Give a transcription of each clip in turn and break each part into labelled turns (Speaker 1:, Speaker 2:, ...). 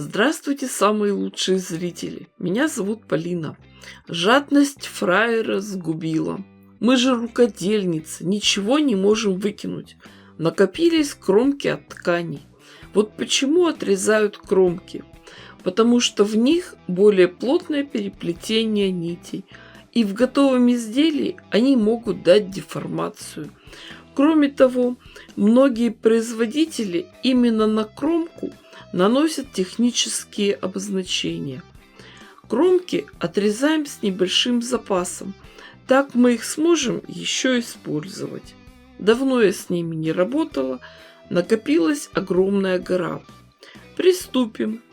Speaker 1: Здравствуйте, самые лучшие зрители! Меня зовут Полина. Жадность фраера сгубила. Мы же рукодельницы, ничего не можем выкинуть. Накопились кромки от тканей. Вот почему отрезают кромки. Потому что в них более плотное переплетение нитей. И в готовом изделии они могут дать деформацию. Кроме того, многие производители именно на кромку наносят технические обозначения. Кромки отрезаем с небольшим запасом, так мы их сможем еще использовать. Давно я с ними не работала, накопилась огромная гора. Приступим.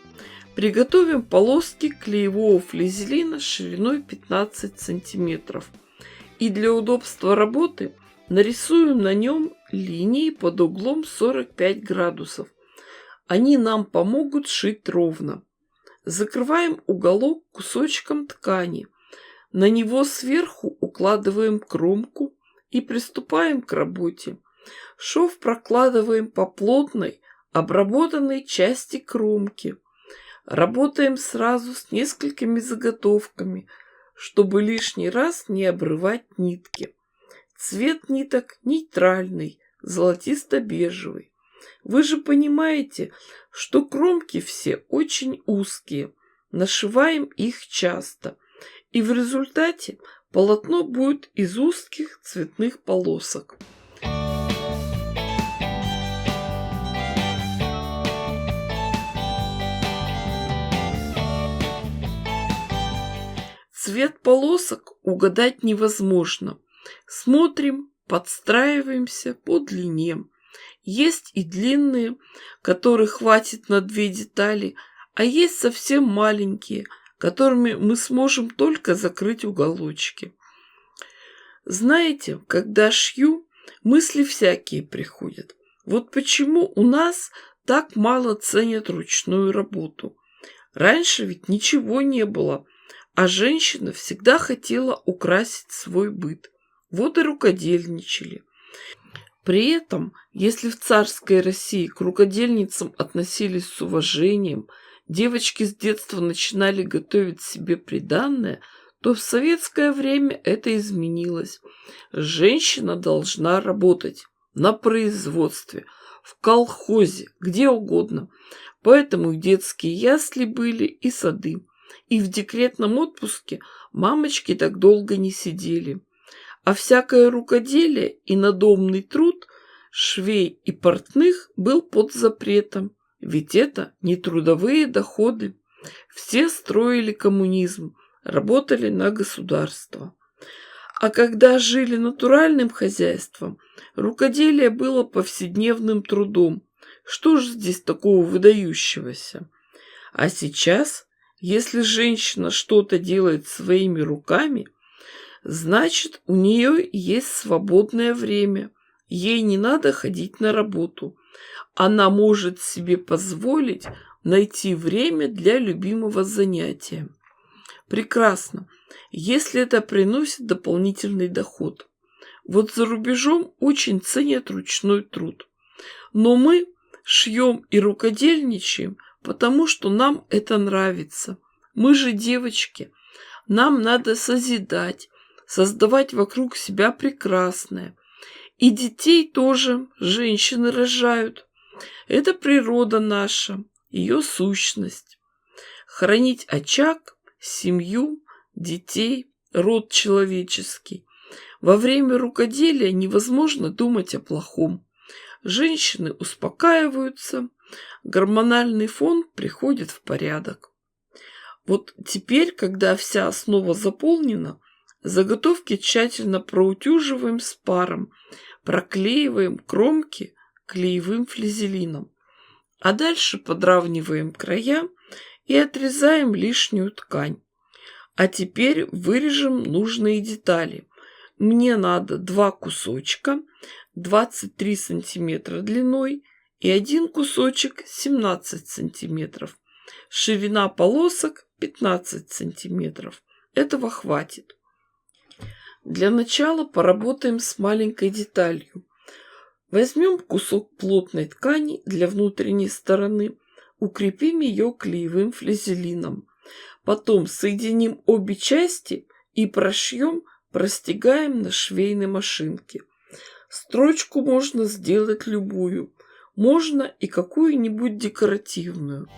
Speaker 1: Приготовим полоски клеевого флизелина шириной 15 см. И для удобства работы нарисуем на нем линии под углом 45 градусов. Они нам помогут шить ровно. Закрываем уголок кусочком ткани. На него сверху укладываем кромку и приступаем к работе. Шов прокладываем по плотной, обработанной части кромки. Работаем сразу с несколькими заготовками, чтобы лишний раз не обрывать нитки. Цвет ниток нейтральный, золотисто-бежевый. Вы же понимаете, что кромки все очень узкие. Нашиваем их часто. И в результате полотно будет из узких цветных полосок. Цвет полосок угадать невозможно. Смотрим, подстраиваемся по длине. Есть и длинные, которых хватит на 2 детали, а есть совсем маленькие, которыми мы сможем только закрыть уголочки. Знаете, когда шью, мысли всякие приходят. Вот почему у нас так мало ценят ручную работу. Раньше ведь ничего не было, а женщина всегда хотела украсить свой быт. Вот и рукодельничали. При этом, если в царской России к рукодельницам относились с уважением, девочки с детства начинали готовить себе приданное, то в советское время это изменилось. Женщина должна работать на производстве, в колхозе, где угодно. Поэтому и детские ясли были, и сады. И в декретном отпуске мамочки так долго не сидели. А всякое рукоделие и надомный труд швей и портных был под запретом, ведь это не трудовые доходы. Все строили коммунизм, работали на государство. А когда жили натуральным хозяйством, рукоделие было повседневным трудом. Что же здесь такого выдающегося? А сейчас, если женщина что-то делает своими руками, значит, у нее есть свободное время. Ей не надо ходить на работу. Она может себе позволить найти время для любимого занятия. Прекрасно, если это приносит дополнительный доход. Вот за рубежом очень ценят ручной труд. Но мы шьем и рукодельничаем, потому что нам это нравится. Мы же девочки. Нам надо созидать, создавать вокруг себя прекрасное. И детей тоже женщины рожают. Это природа наша, ее сущность. Хранить очаг, семью, детей, род человеческий. Во время рукоделия невозможно думать о плохом. Женщины успокаиваются, гормональный фон приходит в порядок. Вот теперь, когда вся основа заполнена, заготовки тщательно проутюживаем с паром, проклеиваем кромки клеевым флизелином, а дальше подравниваем края и отрезаем лишнюю ткань. А теперь вырежем нужные детали. Мне надо 2 кусочка 23 сантиметра длиной и 1 кусочек 17 сантиметров. Ширина полосок 15 сантиметров. Этого хватит. Для начала поработаем с маленькой деталью. Возьмем кусок плотной ткани для внутренней стороны, укрепим ее клеевым флизелином. Потом соединим обе части и прошьем, простегаем на швейной машинке. Строчку можно сделать любую, можно и какую-нибудь декоративную.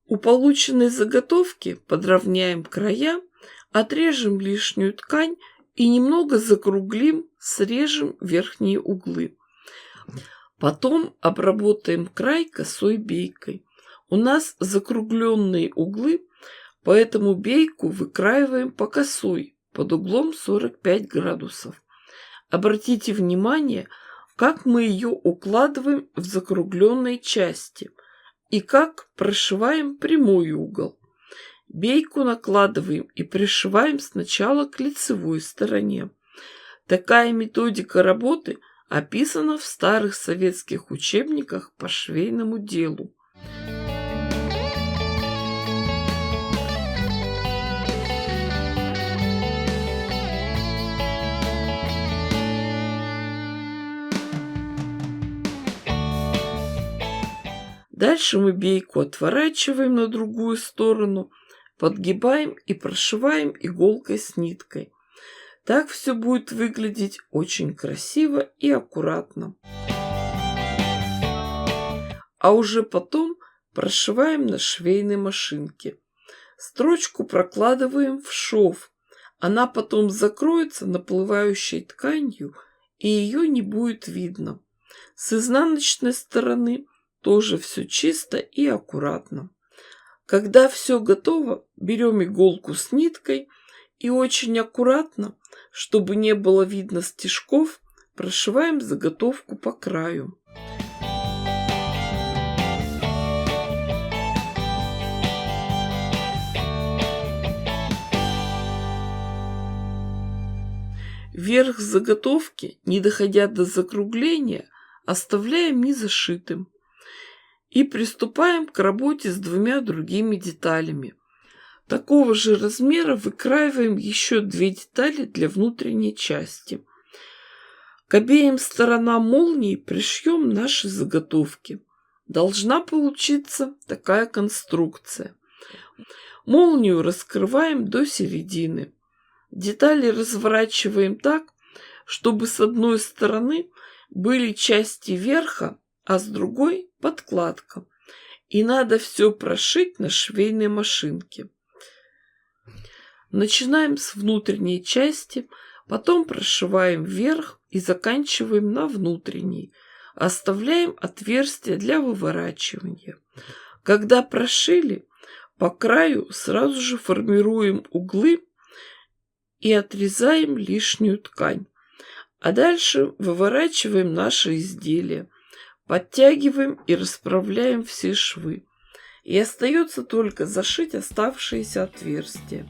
Speaker 1: У полученной заготовки подровняем края, отрежем лишнюю ткань и немного закруглим, срежем верхние углы. Потом обработаем край косой бейкой. У нас закругленные углы, поэтому бейку выкраиваем по косой, под углом 45 градусов. Обратите внимание, как мы ее укладываем в закругленной части и как прошиваем прямой угол. Бейку накладываем и пришиваем сначала к лицевой стороне. Такая методика работы описана в старых советских учебниках по швейному делу. Дальше мы бейку отворачиваем на другую сторону, подгибаем и прошиваем иголкой с ниткой. Так все будет выглядеть очень красиво и аккуратно. А уже потом прошиваем на швейной машинке. Строчку прокладываем в шов. Она потом закроется наплывающей тканью, и ее не будет видно. С изнаночной стороны тоже все чисто и аккуратно. Когда все готово, берем иголку с ниткой и очень аккуратно, чтобы не было видно стежков, прошиваем заготовку по краю. Верх заготовки, не доходя до закругления, оставляем незашитым. И приступаем к работе с двумя другими деталями. Такого же размера выкраиваем еще 2 детали для внутренней части. К обеим сторонам молнии пришьем наши заготовки. Должна получиться такая конструкция. Молнию раскрываем до середины. Детали разворачиваем так, чтобы с одной стороны были части верха, а с другой подкладка. И надо все прошить на швейной машинке. Начинаем с внутренней части, потом прошиваем вверх и заканчиваем на внутренней. Оставляем отверстие для выворачивания. Когда прошили, по краю сразу же формируем углы и отрезаем лишнюю ткань. А дальше выворачиваем наше изделие. Подтягиваем и расправляем все швы. И остается только зашить оставшиеся отверстия.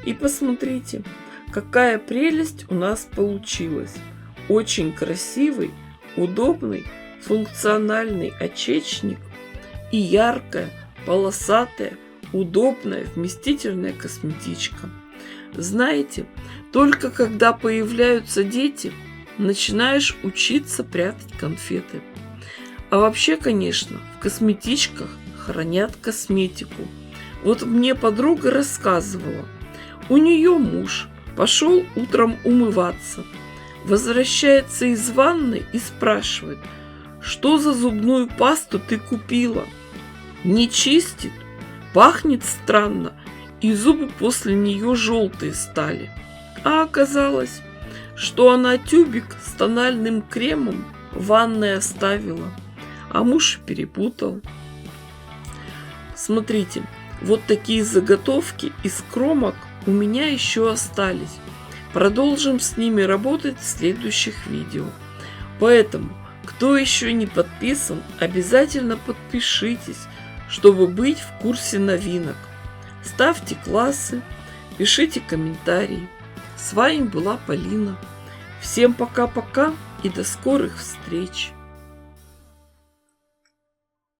Speaker 1: И посмотрите, какая прелесть у нас получилась. Очень красивый, удобный, функциональный очечник и яркая, полосатая, удобная, вместительная косметичка. Знаете, только когда появляются дети, начинаешь учиться прятать конфеты. А вообще, конечно, в косметичках хранят косметику. Вот мне подруга рассказывала. У нее муж пошел утром умываться. Возвращается из ванны и спрашивает: «Что за зубную пасту ты купила?» Не чистит, пахнет странно, и зубы после нее желтые стали. А оказалось, что она тюбик с тональным кремом в ванной оставила. А муж перепутал. Смотрите, вот такие заготовки из кромок у меня еще остались. Продолжим с ними работать в следующих видео. Поэтому, кто еще не подписан, обязательно подпишитесь, чтобы быть в курсе новинок. Ставьте классы, пишите комментарии. С вами была Полина. Всем пока-пока и до скорых встреч!